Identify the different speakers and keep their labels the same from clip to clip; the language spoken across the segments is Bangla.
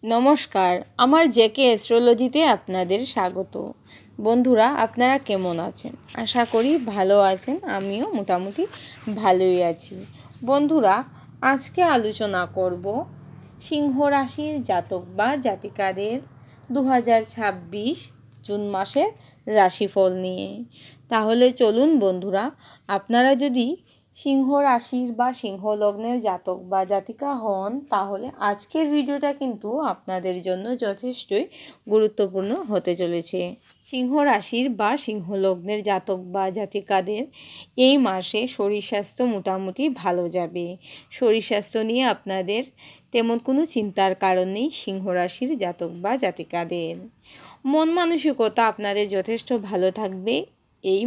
Speaker 1: নমস্কার, আমার জেকে অ্যাস্ট্রোলজিতে আপনাদের স্বাগত। বন্ধুরা, আপনারা কেমন আছেন? আশা করি ভালো আছেন। আমিও মোটামুটি ভালোই আছি। বন্ধুরা, আজকে আলোচনা করব সিংহ রাশির জাতক বা জাতিকাদের 2026 জুন মাসের রাশিফল নিয়ে। তাহলে চলুন বন্ধুরা, আপনারা যদি সিংহ রাশির বা সিংহ লগ্নের জাতক বা জাতিকা হন, তাহলে আজকের ভিডিওটা কিন্তু আপনাদের জন্য যথেষ্টই গুরুত্বপূর্ণ হতে চলেছে। সিংহ রাশির বা সিংহ লগ্নের জাতক বা জাতিকাদের এই মাসে শরীর স্বাস্থ্য মোটামুটি ভালো যাবে। শরীর স্বাস্থ্য নিয়ে আপনাদের তেমন কোনো চিন্তার কারণ নেই সিংহ রাশির জাতক বা জাতিকাদের। মন মানসিকতা আপনাদের যথেষ্ট ভালো থাকবে এই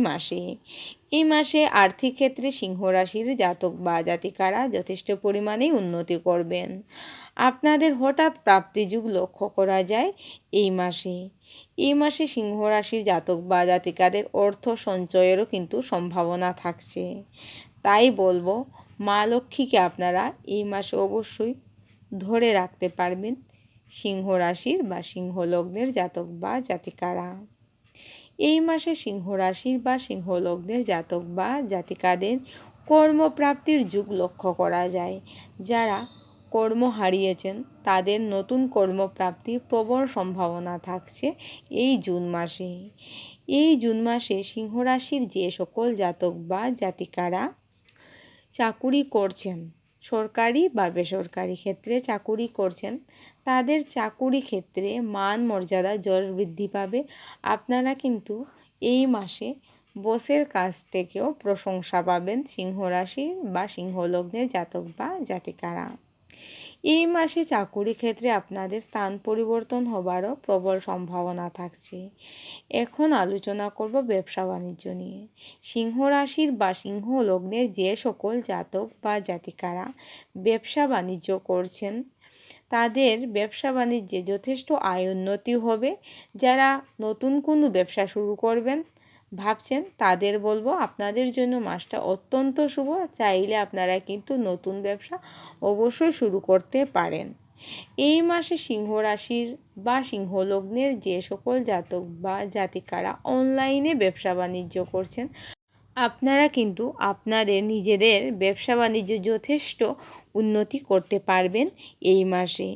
Speaker 1: মাসে আর্থিক ক্ষেত্রে সিংহ রাশির জাতক বা জাতিকারা যথেষ্ট পরিমাণেই উন্নতি করবেন। আপনাদের হঠাৎ প্রাপ্তিযোগ লক্ষ্য করা যায় এই মাসে সিংহ রাশির জাতক বা জাতিকাদের অর্থ সঞ্চয়েরও কিন্তু সম্ভাবনা থাকছে। তাই বলবো, মা লক্ষ্মীকে আপনারা এই মাসে অবশ্যই ধরে রাখতে পারবেন সিংহ রাশির বা সিংহ লগ্নের জাতক বা জাতিকারা। এই মাসে সিংহ রাশির বা সিংহ লগ্নের জাতক বা জাতিকাদের কর্মপ্রাপ্তির যুগ লক্ষ্য করা যায়। যারা কর্ম হারিয়েছেন তাদের নতুন কর্মপ্রাপ্তির প্রবল সম্ভাবনা থাকছে এই জুন মাসে সিংহ রাশির যে সকল জাতক বা জাতিকারা চাকুরি করছেন, সরকারি বা বেসরকারি ক্ষেত্রে চাকুরি করছেন, তাদের চাকুরি ক্ষেত্রে মান মর্যাদা যশ বৃদ্ধি পাবে। আপনারা কিন্তু এই মাসে বসের কাছ থেকেও প্রশংসা পাবেন সিংহ রাশি বা সিংহ লগ্নের জাতক বা জাতিকারা। এই মাসে চাকুরি ক্ষেত্রে আপনাদের স্থান পরিবর্তন হবারও প্রবল সম্ভাবনা থাকছে। এখন আলোচনা করব ব্যবসা বাণিজ্য নিয়ে। সিংহ রাশির বা সিংহ লগ্নের যে সকল জাতক বা জাতিকারা ব্যবসা বাণিজ্য করছেন, তাদের ব্যবসা বাণিজ্যে যথেষ্ট আয় উন্নতি হবে। যারা নতুন কোনো ব্যবসা শুরু করবেন ভাবছেন, তাদের বলবো আপনাদের জন্য মাসটা অত্যন্ত শুভ। চাইলে আপনারা কিন্তু নতুন ব্যবসা অবশ্যই শুরু করতে পারেন। এই মাসে সিংহ রাশির বা সিংহ লগ্নের যে সকল জাতক বা জাতিকারা অনলাইনে ব্যবসা বাণিজ্য করছেন, আপনারা কিন্তু আপনাদের নিজেদের ব্যবসা বাণিজ্য যথেষ্ট উন্নতি করতে পারবেন এই মাসে।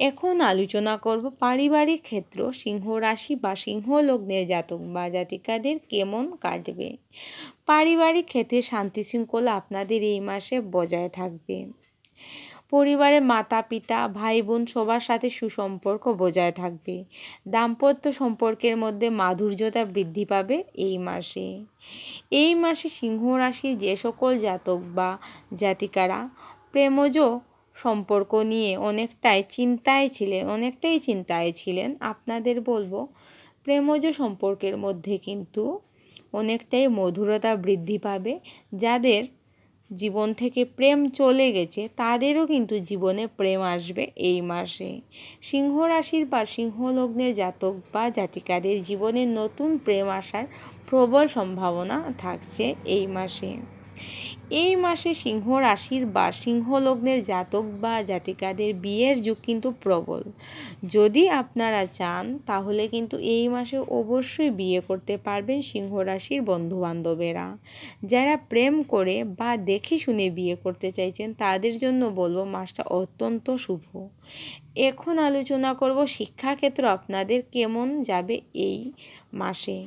Speaker 1: এখন আলোচনা করব পারিবারিক ক্ষেত্র সিংহ রাশি বা সিংহ লগ্নের জাতক বা জাতিকাদের কেমন কাটবে। পারিবারিক ক্ষেত্রে শান্তি শৃঙ্খলা আপনাদের এই মাসে বজায় থাকবে। পরিবারে মাতা পিতা ভাই বোন সবার সাথে সুসম্পর্ক বজায় থাকবে। দাম্পত্য সম্পর্কের মধ্যে মাধুর্যতা বৃদ্ধি পাবে এই মাসে সিংহ রাশির যে সকল জাতক বা জাতিকারা প্রেমজ সম্পর্ক নিয়ে অনেকটাই চিন্তায় ছিলেন, আপনাদের বলবো প্রেমজ সম্পর্কের মধ্যে কিন্তু অনেকটাই মধুরতা বৃদ্ধি পাবে। যাদের জীবন থেকে প্রেম চলে গেছে তাদেরও কিন্তু জীবনে প্রেম আসবে এই মাসে। সিংহ রাশির বা সিংহ লগ্নের জাতক বা জাতিকাদের জীবনে নতুন প্রেম আসার প্রবল সম্ভাবনা থাকছে এই মাসে সিংহ রাশির বা সিংহ লগ্নের জাতক বা জাতিকাদের বিয়ের যুগ কিন্তু প্রবল। যদি আপনারা চান তাহলে কিন্তু এই মাসে অবশ্যই বিয়ে করতে পারবেন সিংহ রাশির বন্ধুবান্ধবেরা। যারা প্রেম করে বা দেখে শুনে বিয়ে করতে চাইছেন তাদের জন্য বলবো মাসটা অত্যন্ত শুভ। এখন আলোচনা করব শিক্ষাক্ষেত্র আপনাদের কেমন যাবে এই মাসে।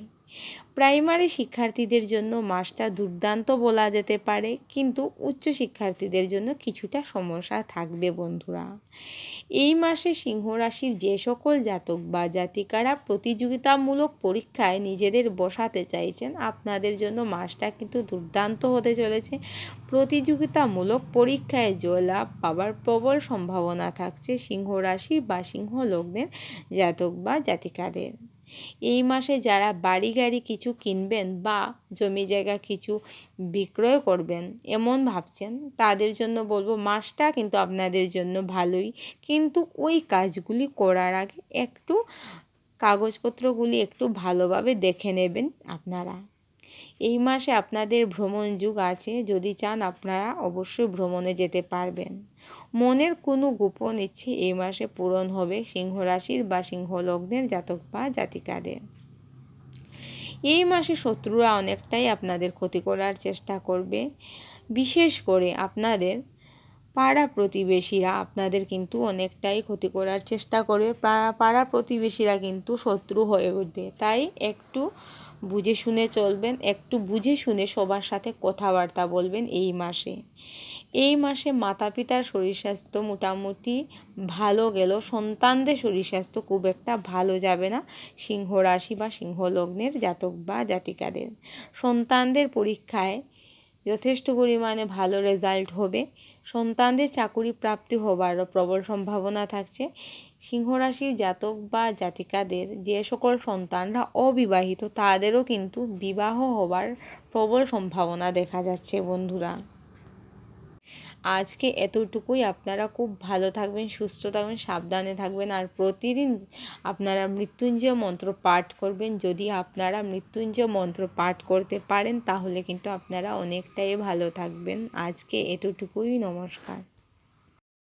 Speaker 1: প্রাইমারি শিক্ষার্থীদের জন্য মাসটা দুর্দান্ত বলা যেতে পারে, কিন্তু উচ্চ শিক্ষার্থীদের জন্য কিছুটা সমস্যা থাকবে বন্ধুরা। এই মাসে সিংহ রাশির যে সকল জাতক বা জাতিকারা প্রতিযোগিতামূলক পরীক্ষায় নিজেদের বসাতে চাইছেন, আপনাদের জন্য মাসটা কিন্তু দুর্দান্ত হতে চলেছে। প্রতিযোগিতামূলক পরীক্ষায় জয়লাভ পাওয়ার প্রবল সম্ভাবনা থাকছে সিংহ রাশি বা সিংহ লগ্নের জাতক বা জাতিকাদের। এই মাসে যারা বাড়ি গাড়ি কিছু কিনবেন বা জমি জায়গা কিছু বিক্রয় করবেন এমন ভাবছেন, তাদের জন্য বলবো মাসটা কিন্তু আপনাদের জন্য ভালোই, কিন্তু ওই কাজগুলি করার আগে একটু কাগজপত্রগুলি একটু ভালোভাবে দেখে নেবেন আপনারা। এই মাসে আপনাদের ভ্রমণ যুগ আছে, যদি চান আপনারা অবশ্যই ভ্রমণে যেতে পারবেন। মনের কোনো গোপন ইচ্ছে এই মাসে পূরণ হবে সিংহ রাশির বা সিংহ লগ্নের জাতক বা জাতিকাদের। এই মাসে শত্রুরা অনেকটাই আপনাদের ক্ষতি করার চেষ্টা করবে, বিশেষ করে আপনাদের পাড়া প্রতিবেশীরা আপনাদের কিন্তু অনেকটাই ক্ষতি করার চেষ্টা করবে। পাড়া প্রতিবেশীরা কিন্তু শত্রু হয়ে উঠবে, তাই একটু বুঝে শুনে চলবেন, একটু বুঝে শুনে সবার সাথে কথাবার্তা বলবেন এই মাসে। এই মাসে মাতা পিতার শরীর স্বাস্থ্য মোটামুটি ভালো গেলেও সন্তানদের শরীর স্বাস্থ্য খুব একটা ভালো যাবে না সিংহ রাশি বা সিংহ লগ্নের জাতক বা জাতিকাদের। সন্তানদের পরীক্ষায় যথেষ্ট পরিমাণে ভালো রেজাল্ট হবে, সন্তানদের চাকুরি প্রাপ্তি হবারও প্রবল সম্ভাবনা থাকছে। সিংহ রাশির জাতক বা জাতিকাদের যে সকল সন্তানরা অবিবাহিত তাদেরও কিন্তু বিবাহ হবার প্রবল সম্ভাবনা দেখা যাচ্ছে বন্ধুরা। আজকে এতটুকুই। আপনারা খুব ভালো থাকবেন, সুস্থ থাকবেন, সাবধানে থাকবেন, আর প্রতিদিন আপনারা মৃত্যুঞ্জয় মন্ত্র পাঠ করবেন। যদি আপনারা মৃত্যুঞ্জয় মন্ত্র পাঠ করতে পারেন তাহলে কিন্তু আপনারা অনেকটাই ভালো থাকবেন। আজকে এতটুকুই, নমস্কার।